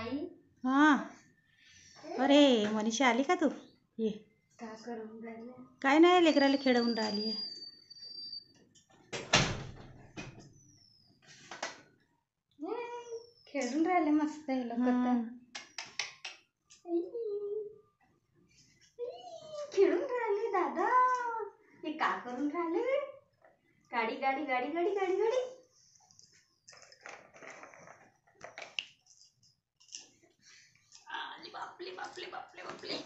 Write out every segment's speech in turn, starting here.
आई हाँ. अरे मनीषा आली का तू? ये का करून राहिले? काय नाही, लेकराला खेळवून राहिली आहे. खेळून राहिले मस्त हे लोक तर. खेळून राहिले दादा. हे का करून राहिले? गाडी गाडी गाडी गाडी गाडी गाडी. बापले बापले बापले बापले.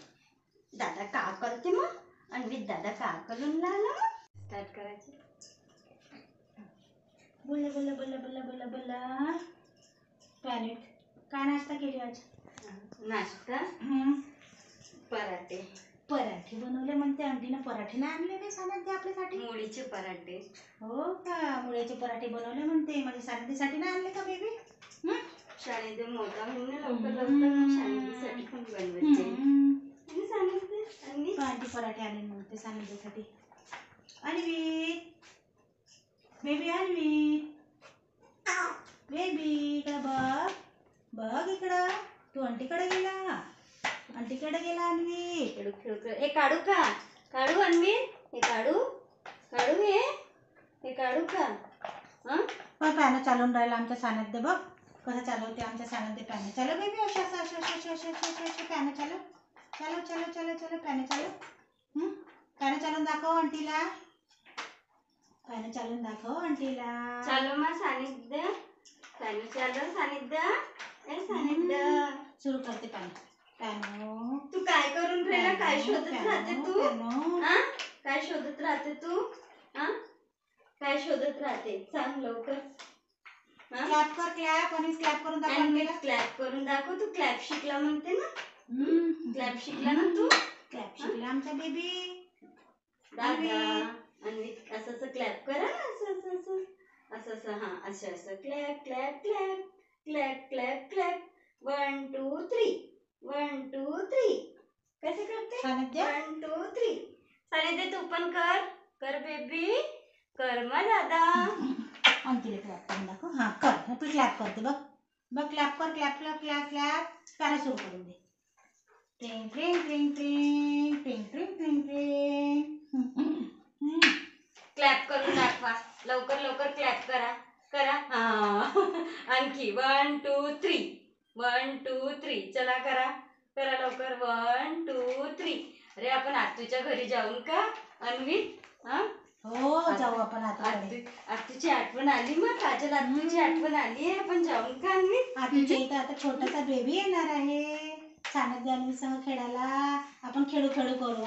दादा का करते मग? अन्वित दादा का करून राहिला? स्टार्ट करायचे. बोला बोला बोला बोला बोला बोला. पॅरेट काय नाश्ता केली आज? नाश्ता पराठे. पराठे बनवले म्हणते आंटीनं. पराठे नाही आणले नाही सानंदी आपल्यासाठी? मुळीचे पराठे. हो का? मुळ्याचे पराठे बनवले म्हणते. म्हणजे सानंदीसाठी नाही आणले का बेबी? शाळेत मोठा म्हणून लवकर लवकर शाळेसाठी पण बनवायचे. आंटी पराठे आणले म्हणते सानंदीसाठी. अन्वित बेबी, अन्वित बेबी इकडं बघ. बघ इकडं. तू आंटीकडे गेला. आंटीकडे गेला अन्वित. खेळू खेळू. हे काढू का? काढू अन्वित? हे काढू? काढू हे काढू का? पण पॅन चालून राहिला आमच्या सानंद. बघ कसं चालवते आमच्या सानंद पॅन. चलो बेबी अशा अशा अशा अशा अशा अशा अशा पॅन चालव. चलो चलो चलो चलो पॅन चालव. पॅन चालून दाखव आंटीला. पॅन चालून दाखव आंटीला. चालू मग सानिध्य. चालू चालू सानिध्य. ए सानिध्य. सुरू करते पॅन. पॅन तू काय करून राहिला? काय शोधत राहते तू? काय शोधत राहते तू? काय शोधत राहते? सांग लवकर. क्लॅप कर. क्लॅप आणि क्लॅप करून दाखव. क्लॅप करून दाखव. तू क्लॅप शिकला म्हणते ना? क्लॅप शिकला ना तू? क्लॅप शिकला आमचा बेबी. दादा अन्वित असं असं क्लॅप करा. असं असं असं असं असं. हा असं असं clap clap clap clap clap clap. 1 2 3 1 2 3. कसं करते? 1 2 3. सानिध्य तू पण कर. कर बेबी. कर मग दादा. अंकिले क्लॅप करून दाखव. हा कर. तू क्लॅप करते बघ. बघ क्लॅप कर. Clap clap clap clap. Pan सुरू करून दे. ट्रिंग ट्रिंग ट्रिंग ट्रिंग ट्रिंग ट्रिंग ट्रिंग ट्रिंग. क्लॅप करून दाखवा. लवकर लवकर क्लॅप करा. करा. आणखी 1 2 3 1 2 3. चला करा. करा लवकर. 1 2 3. अरे आपण आत्तूच्या घरी जाऊन का अन्वित? हो जाऊ आपण आत्तूकडे. आत्तूची आठवण आली मग. काजल आत्तूची आठवण आली आहे. आपण जाऊन का अन्वित? आत्तूच्या इथं आता छोटासा बेबी येणार आहे. सानंद अन्वित संग खेळायला. आपण खेळू खेळू करू.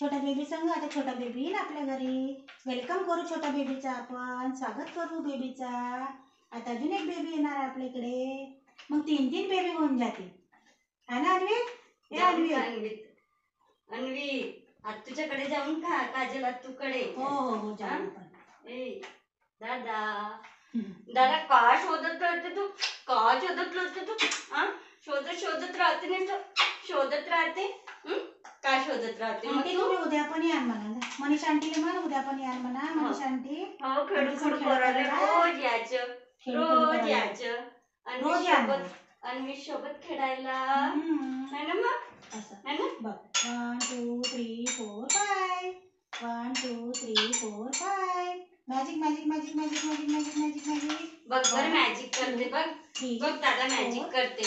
छोट्या बेबी संग. आता छोटा बेबी येईल आपल्या घरी. वेलकम करू छोट्या बेबीचा. आपण स्वागत करू बेबीचा. आता अजून एक बेबी येणार आपल्याकडे. मग 3 बेबी होऊन जातील. है ना अन्वित? अन्वित आत्तूच्याकडे जाऊन का? काजल आत्तूकडे. हो हो जाऊ आपण. ए दादा. दादा का शोधत राहते तू? का शोधत राहते तू? शोधत शोधत राहते नाही तर शोधत राहते. का शोधत राहते? आंटी तुम्ही उद्या पण याल म्हणा. मनीषा आंटीला म्हणा उद्या पण याल म्हणा. मनीषा आंटी हो खेळू खेळू करायला रोज यायचं. रोज यायचं. अन्वित सोबत खेळायला. है ना मग? असं है ना? बघ 1 2 3 4 5. 1 2 3 4 5. Magic magic magic magic magic magic magic magic. बघ बरं मॅजिक करते. बघ बघ दादा मॅजिक करते.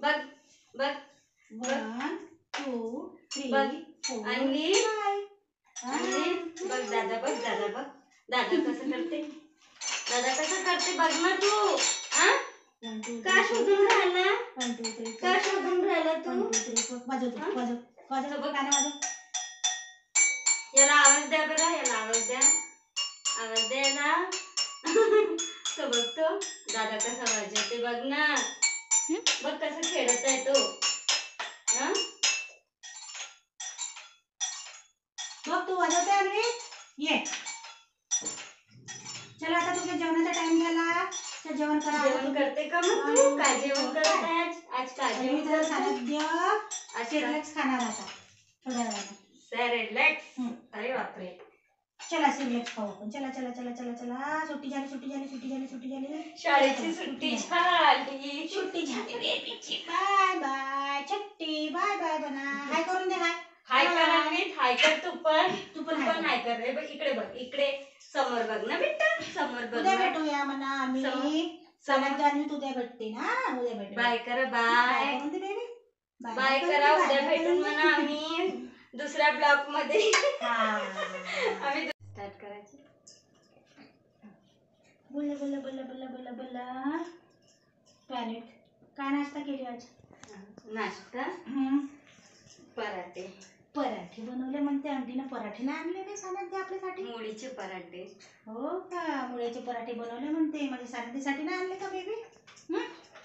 बघ बघ 1 2 3 बघ 4 अन्वित. 5. अन्वित बघ दादा. बघ दादा. बघ दादा कसं करते. दादा कसं करते बघ ना तू. का शोधून राहिला? 1 2 3 का शोधून राहिला तू? 1 2 3 4. वाजव वाजव वाजव. बघ गाणं वाजव. याला आवाज द्या बरं. याला आवाज द्या. आवाज द्या याला. तो बघतो दादा कसा वाजवते बघ ना. बघ कसं खेळत आहे तो. बघ तू वाजवते अन्वित. ये चला आता तुझ्या जेवणाचा टाइम झाला. तर जेवण करा. जेवण करते का मग तू? काय जेवण करत आहे आज? काय जेवण करत सानंद आज सेरेलॅक्स खाणार आता थोड्या वेळाने. सेरेलॅक्स. अरे बापरे. चला सिरलेक्स खाऊ आपण. चला चला चला चला चला. सुट्टी झाली सुट्टी झाली सुट्टी झाली सुट्टी झाली. शाळेची सुट्टी झाली. सुट्टी झाली बेबीची. बाय बाय छट्टी. बाय बाय बना. हाय करून दे. हाय हाय कर अन्वित, हाय कर तू पण. तू पण हाय कर रे. बघ इकडे बघ, इकडे समोर बघ ना बेटा, समोर बघ उद्या ना. भेटूया म्हणा आम्ही. सणात जाणवी उद्या भेटते ना. उद्या भेटू. बाय करा. बाय करून दे बेबी. बाय करा. उद्या भेटून म्हणा आम्ही दुसऱ्या ब्लॉग मध्ये. आम्ही स्टार्ट करायचं. बोला बोला बोला बोला बोला बोला. पॅरेट काय नाश्ता केली आज? नाश्ता पराठे. पराठे बनवले म्हणते आंटीनं. पराठे नाही आणले नाही सानंदी आपल्यासाठी? मुळीचे पराठे. हो का? मुळ्याचे पराठे बनवले म्हणते. म्हणजे सानंदीसाठी नाही आणले का बेबी?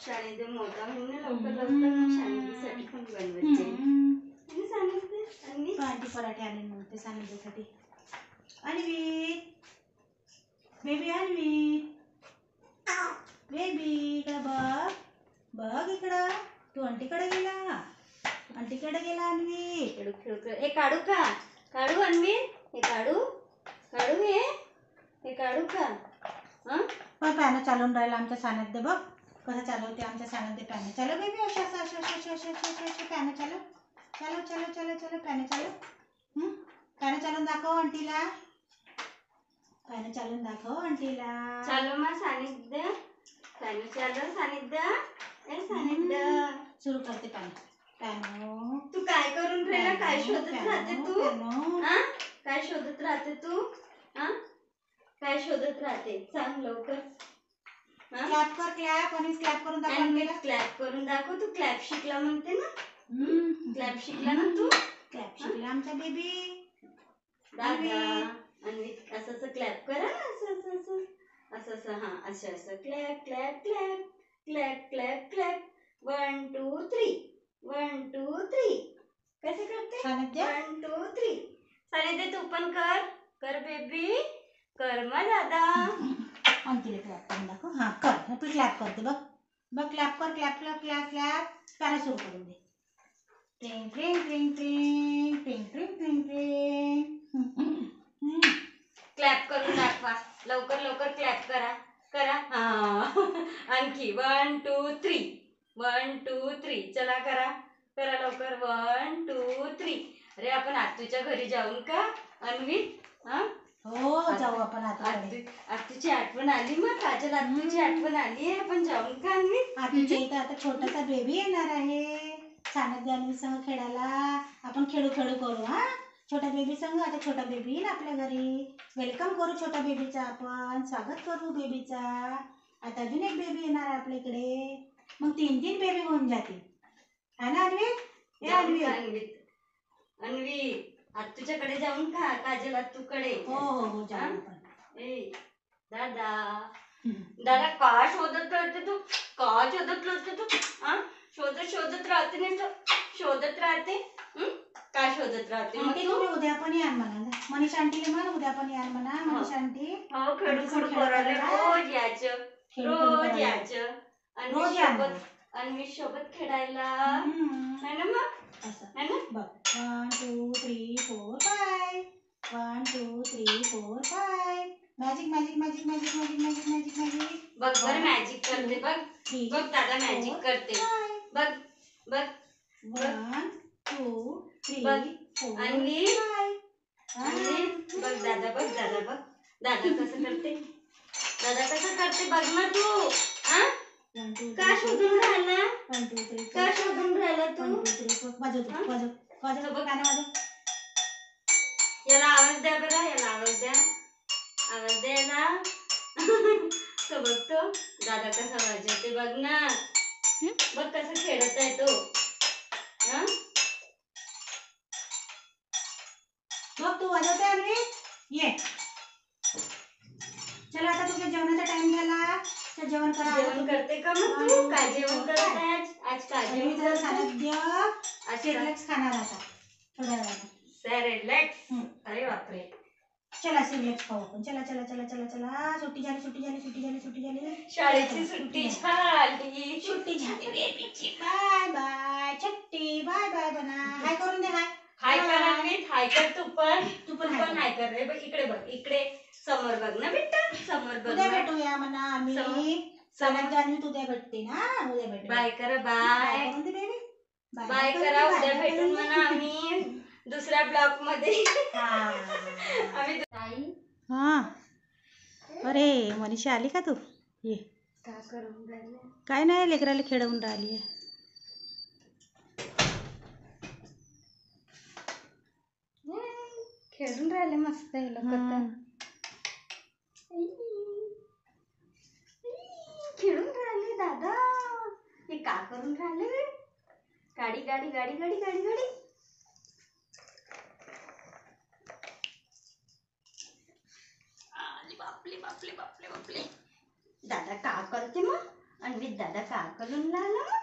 शाळेत मोठा होईल ना लवकर लवकर, शाळेसाठी पण बनवायचे. आणि सांगितलं आणि आंटी पराठे आणले म्हणते सानंदीसाठी. अन्वी बेबी, अन्वी बेबी इकडं बघ. बघ इकडं. तू आंटीकडे गेला. आंटीकडे गेला अन्वी. खेळू खेळू खेळू. हे काढू का? काढू अन्वी? हे काढू? काढू हे काढू का? पण पॅन चालून राहिला आमच्या सानंद. बघ कसं चालवते आमच्या सानंद पॅन. चलो बेबी अशा अशा अशा अशा अशा अशा अशा पॅन चालव. चलो चलो चलो चलो पॅन चालव. पॅन चालून दाखव आंटीला. पॅन चालून दाखव आंटीला. चालू मग सानिध्य. चालू चालू सानिध्य. ए सानिध्य. सुरू करते पॅन. पॅनो तू काय करून राहिला? काय शोधत राहते तू? पॅनो हा? काय शोधत राहते तू? हा? काय शोधत राहते? सांग लवकर. क्लॅप कर. क्लॅप आणि क्लॅप करून दाखव आंटीला. क्लॅप करून दाखव. तू क्लॅप शिकला म्हणते ना. क्लॅप शिकला ना तू. क्लॅप शिकला आमचा बेबी. दादा अन्वित असं असं क्लॅप करा. असं असं असं असं असं. हा असं असं. Clap clap clap clap clap clap. 1 2 3 1 2 3. कसं करते? सानिध्य 1 2 3. सानिध्य तू पण कर. कर बेबी. कर मग दादा. आंटीला क्लॅप करून दाखव. हा कर. तू क्लॅप करते बघ. बघ क्लॅप कर. Clap clap clap clap. Pan सुरू करून दे. ट्रिंग ट्रिंग ट्रिंग ट्रिंग ट्रिंग ट्रिंग ट्रिंग ट्रिंग. क्लॅप करून दाखवा. लवकर लवकर क्लॅप करा. करा. हा आणखी 1 2 3 1 2 3. चला करा. करा लवकर. 1 2 3. अरे आपण आत्तूच्या घरी जाऊन का अन्वित? हा हो जाऊ आपण आता. आत्तूची आठवण आली. मग काजल आत्तूची आठवण आली आहे. आपण जाऊन का अन्वित? आत्तूच्या इथं आता छोटासा बेबी येणार आहे. सानंद अन्वी संग खेळायला. आपण खेळू खेळू करू. हा छोट्या बेबी संग. आता छोटा बेबी येईल आपल्या घरी. वेलकम करू छोट्या बेबीचा आपण. स्वागत करू बेबीचा. आता अजून एक बेबी येणार आहे आपल्या इकडे. मग 3 बेबी होऊन जातील. है ना अन्वी? हे अन्वी. अन्वी आत्तूच्याकडे जाऊन का? काजल आत्तूकडे. हो हो हो जाऊ आपण. ए दादा. दादा का शोधत राहते तू? का शोधत राहते तू? हा शोधत शोधत राहते नाही तू. शोधत राहते. काय शोधत राहते मग आंटी तू? तुम्ही उद्या पण याल म्हणा. मनीष आंटीला म्हण उद्या पण याल म्हणा. मनीष आंटी हो खेळू खेळू करायला रोज यायचं. रोज यायचं. रोज या म्हणा. अन्वी सोबत खेळायला. है ना मग? असं है ना? बघ. 1 2 3 4 5. 1 2 3 4 5. Magic magic magic magic magic magic magic magic. बघ बरं मॅजिक करते. बघ बघ दादा मॅजिक करते. बघ बघ 1 2 3 बघ. 4 अन्वी 5. अन्वी बघ दादा. बघ दादा. बघ दादा कसं करते. दादा कसं करते बघ ना तू. हा 1 2 का शोधून राहिला? 1 2 3 का शोधून राहिला तू? 1 2 3 4. वाजव तू. वाजव वाजव. बघ. गाणं वाजव. याला आवाज द्या बरं. याला आवाज द्या. आवाज द्या याला. तो बघतो दादा कसा वाजवते बघ ना. बघ कसं खेळत आहे तो. हा बघ तू वाजवते अन्वी. ये. चला आता तुझ्या जेवणाचा टाइम झाला. तर जेवण करा. जेवण करते का मग तू? काय जेवण करत आहे आज? आज काय अन्वी जेवण तर करते? सानंद्य आज सिरलेक्स खाणार आता थोड्या वेळाने. सेरेलेक्स. अरे बापरे. चला सिरलेक्स खाऊ आपण. चला चला चला चला चला. सुट्टी झाली सुट्टी झाली सुट्टी झाली सुट्टी झाली. शाळेची सुट्टी झाली. सुट्टी झाली बेबीची. बाय बाय छट्टी. बाय बाय बना. हाय करून दे. हाय हाय कर अन्वित, हाय कर तू पण पण हाय कर. हाय कर रे. बघ इकडे बघ, इकडे समोर बघ ना बेटा, समोर बघ उद्या ना. भेटूया म्हणा आम्ही. चालत जाणवी उद्या भेटते ना. उद्या भेटू. बाय करा. बाय बाय करून दे बेबी. बाय करा. उद्या भेटून म्हणा आम्ही दुसऱ्या ब्लॉग मध्ये. आम्ही ताई हा. अरे मनीषा आली का तू? ये. का करून राहिले? काय नाही, लेकराला खेळवून राहिली आहे. खेळून राहिले मस्त हे लोक तर. खेळून राहिले दादा. हे का करून राहिले? गाडी गाडी गाडी गाडी गाडी गाडी. बापले बापले बापले बापले. दादा का करते मग? अन्वित दादा का करून राहिला?